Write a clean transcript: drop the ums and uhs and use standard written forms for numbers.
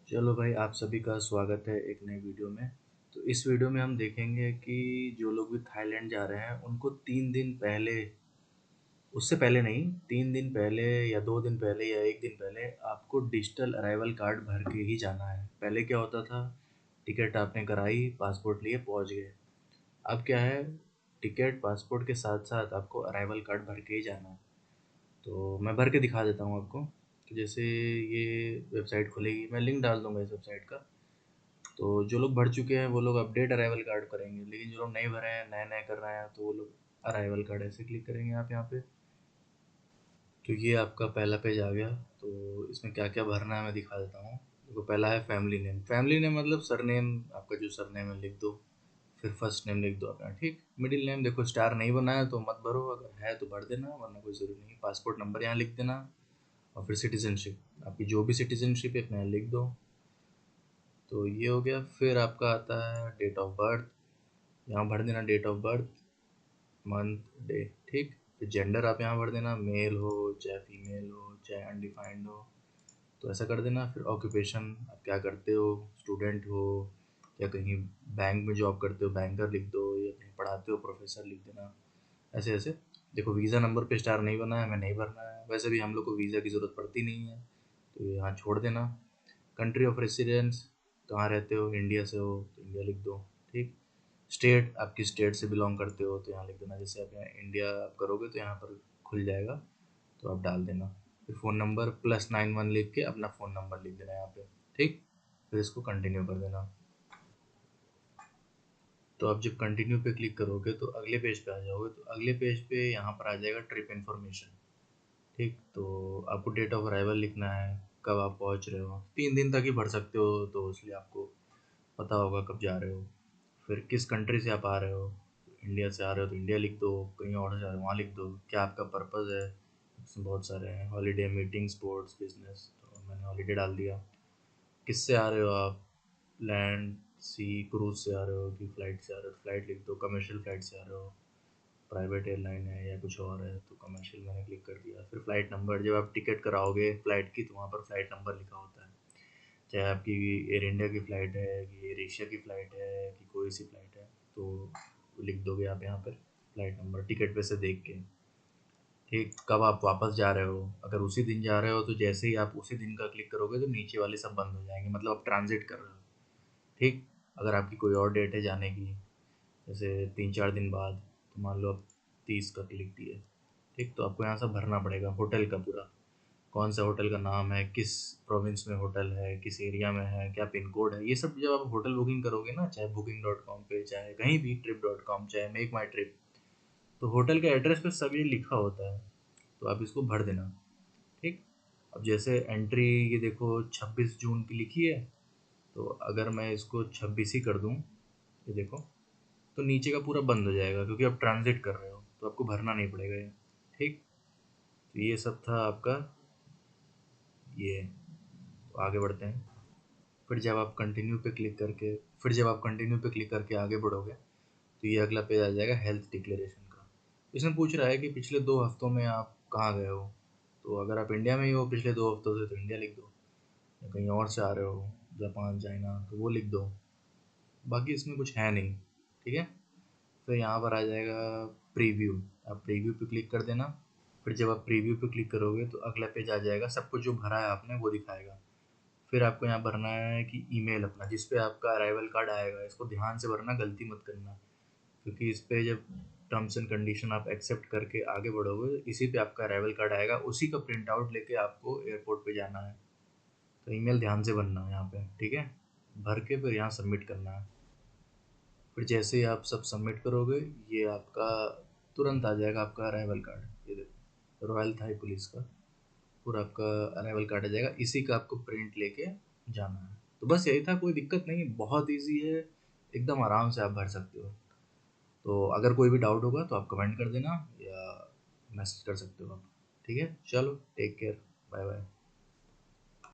चलो भाई, आप सभी का स्वागत है एक नई वीडियो में। तो इस वीडियो में हम देखेंगे कि जो लोग भी थाईलैंड जा रहे हैं उनको 3 दिन पहले, उससे पहले नहीं, 3 दिन पहले या 2 दिन पहले या एक दिन पहले आपको डिजिटल अराइवल कार्ड भर के ही जाना है। पहले क्या होता था, टिकट आपने कराई, पासपोर्ट लिए, पहुंच गए। अब क्या है, टिकट पासपोर्ट के साथ साथ आपको अराइवल कार्ड भर के ही जाना है। तो मैं भर के दिखा देता हूँ आपको। तो जैसे ये वेबसाइट खुलेगी, मैं लिंक डाल दूंगा इस वेबसाइट का। तो जो लोग भर चुके हैं वो लोग अपडेट अराइवल कार्ड करेंगे, लेकिन जो लोग नहीं भरे हैं, नए नए कर रहे हैं, तो वो लोग अराइवल कार्ड ऐसे क्लिक करेंगे आप यहाँ पे। तो ये आपका पहला पेज आ गया। तो इसमें क्या क्या भरना है मैं दिखा देता हूँ। देखो, पहला है फैमिली नेम। फैमिली नेम मतलब सरनेम, आपका जो सरनेम है लिख दो। फिर फर्स्ट नेम लिख दो अपना, ठीक। मिडिल नेम देखो, स्टार नहीं बना है तो मत भरो, अगर है तो भर देना, वरना कोई ज़रूरी नहीं। पासपोर्ट नंबर यहाँ लिख देना। और फिर सिटीजनशिप, आपकी जो भी सिटीजनशिप है अपने यहाँ लिख दो। तो ये हो गया। फिर आपका आता है डेट ऑफ बर्थ। यहाँ भर देना date of birth, month, day, ठीक। फिर जेंडर आप यहाँ भर देना, मेल हो चाहे फीमेल हो चाहे अनडिफाइंड हो, तो ऐसा कर देना। फिर ऑक्यूपेशन, आप क्या करते हो, स्टूडेंट हो या कहीं बैंक में जॉब करते हो, बैंकर लिख दो, या कहीं पढ़ाते हो, प्रोफेसर लिख देना। ऐसे ऐसे। देखो, वीज़ा नंबर पे स्टार नहीं बना है, हमें नहीं भरना है। वैसे भी हम लोग को वीज़ा की ज़रूरत पड़ती नहीं है, तो ये यहाँ छोड़ देना। कंट्री ऑफ रेसिडेंस, कहाँ रहते हो, इंडिया से हो तो इंडिया लिख दो, ठीक। स्टेट, आपकी स्टेट से बिलोंग करते हो तो यहाँ लिख देना। जैसे आप यहाँ इंडिया आप करोगे तो यहाँ पर खुल जाएगा, तो आप डाल देना। फिर फ़ोन नंबर +91 लिख के अपना फ़ोन नंबर लिख देना यहाँ पे, ठीक। फिर इसको कंटिन्यू कर देना। तो आप जब कंटिन्यू पे क्लिक करोगे तो अगले पेज पे आ जाओगे। तो अगले पेज पे यहाँ पर आ जाएगा ट्रिप इन्फॉर्मेशन, ठीक। तो आपको डेट ऑफ अराइवल लिखना है, कब आप पहुँच रहे हो। 3 दिन तक ही भर सकते हो, तो इसलिए आपको पता होगा कब जा रहे हो। फिर किस कंट्री से आप आ रहे हो, इंडिया से आ रहे हो तो इंडिया लिख दो, कहीं और से जा रहे हो वहाँ लिख दो। क्या आपका पर्पज़ है, इसमें बहुत सारे हैं, हॉलीडे, मीटिंग, स्पोर्ट्स, बिजनेस, तो मैंने हॉलीडे डाल दिया। किससे आ रहे हो आप, लैंड, सी, क्रूज से आ रहे हो कि फ़्लाइट से आ रहे हो, फ़्लाइट लिख दो। कमर्शियल फ़्लाइट से आ रहे हो, प्राइवेट एयरलाइन है या कुछ और है, तो कमर्शियल मैंने क्लिक कर दिया। फिर फ़्लाइट नंबर, जब आप टिकट कराओगे फ़्लाइट की तो वहाँ पर फ़्लाइट नंबर लिखा होता है। चाहे आपकी एयर इंडिया की फ़्लाइट है कि एयर एशिया की फ़्लाइट है कि कोई सी फ़्लाइट है, तो लिख दोगे आप यहाँ पर फ़्लाइट नंबर टिकट पे से देख के, ठीक। कब आप वापस जा रहे हो, अगर उसी दिन जा रहे हो तो जैसे ही आप उसी दिन का क्लिक करोगे तो नीचे वाले सब बंद हो जाएंगे, मतलब आप ट्रांजिट कर रहे हो, ठीक। अगर आपकी कोई और डेट है जाने की, जैसे 3-4 दिन बाद, तो मान लो आप 30 का क्लिक दिए, ठीक। तो आपको यहाँ से भरना पड़ेगा होटल का पूरा, कौन सा होटल का नाम है, किस प्रोविंस में होटल है, किस एरिया में है, क्या पिन कोड है। ये सब जब आप होटल बुकिंग करोगे ना, चाहे booking.com पे, चाहे कहीं भी, trip.com, चाहे मेक माई ट्रिप, तो होटल के एड्रेस पे सब ये लिखा होता है। तो आप इसको भर देना, ठीक। अब जैसे एंट्री, ये देखो 26 जून की लिखी है, तो अगर मैं इसको 26 ही कर दूँ, ये देखो, तो नीचे का पूरा बंद हो जाएगा, क्योंकि आप ट्रांजिट कर रहे हो तो आपको भरना नहीं पड़ेगा ये, ठीक। तो ये सब था आपका ये। तो आगे बढ़ते हैं। फिर जब आप कंटिन्यू पे क्लिक करके आगे बढ़ोगे, तो ये अगला पेज आ जाएगा हेल्थ डिक्लेरेशन का। इसमें पूछ रहा है कि पिछले 2 हफ्तों में आप कहाँ गए हो। तो अगर आप इंडिया में ही हो पिछले 2 हफ्तों से, तो इंडिया लिख दो, या कहीं और से आ रहे हो, जापान, चाइना, तो वो लिख दो। बाकी इसमें कुछ है नहीं, ठीक है। फिर यहाँ पर आ जाएगा प्रीव्यू, आप प्रीव्यू पे क्लिक कर देना। फिर जब आप प्रीव्यू पे क्लिक करोगे तो अगला पेज आ जाएगा, सब कुछ जो भरा है आपने वो दिखाएगा। फिर आपको यहाँ भरना है कि ईमेल अपना, जिस पे आपका अराइवल कार्ड आएगा, इसको ध्यान से भरना, गलती मत करना, क्योंकि इस पे जब टर्म्स एंड कंडीशन आप एक्सेप्ट करके आगे बढ़ोगे, इसी पे आपका अराइवल कार्ड आएगा, उसी का प्रिंट आउट लेके आपको एयरपोर्ट पे जाना है। तो ईमेल ध्यान से भरना है यहाँ पे, ठीक है। भर के फिर यहाँ सबमिट करना है। फिर जैसे ही आप सब सबमिट करोगे, ये आपका तुरंत आ जाएगा आपका अराइवल कार्ड। ये देखो, रॉयल थाई पुलिस का पूरा आपका अराइवल कार्ड आ जाएगा, इसी का आपको प्रिंट लेके जाना है। तो बस यही था, कोई दिक्कत नहीं, बहुत ईजी है, एकदम आराम से आप भर सकते हो। तो अगर कोई भी डाउट होगा तो आप कमेंट कर देना या मैसेज कर सकते हो आप, ठीक है। चलो, टेक केयर, बाय बाय।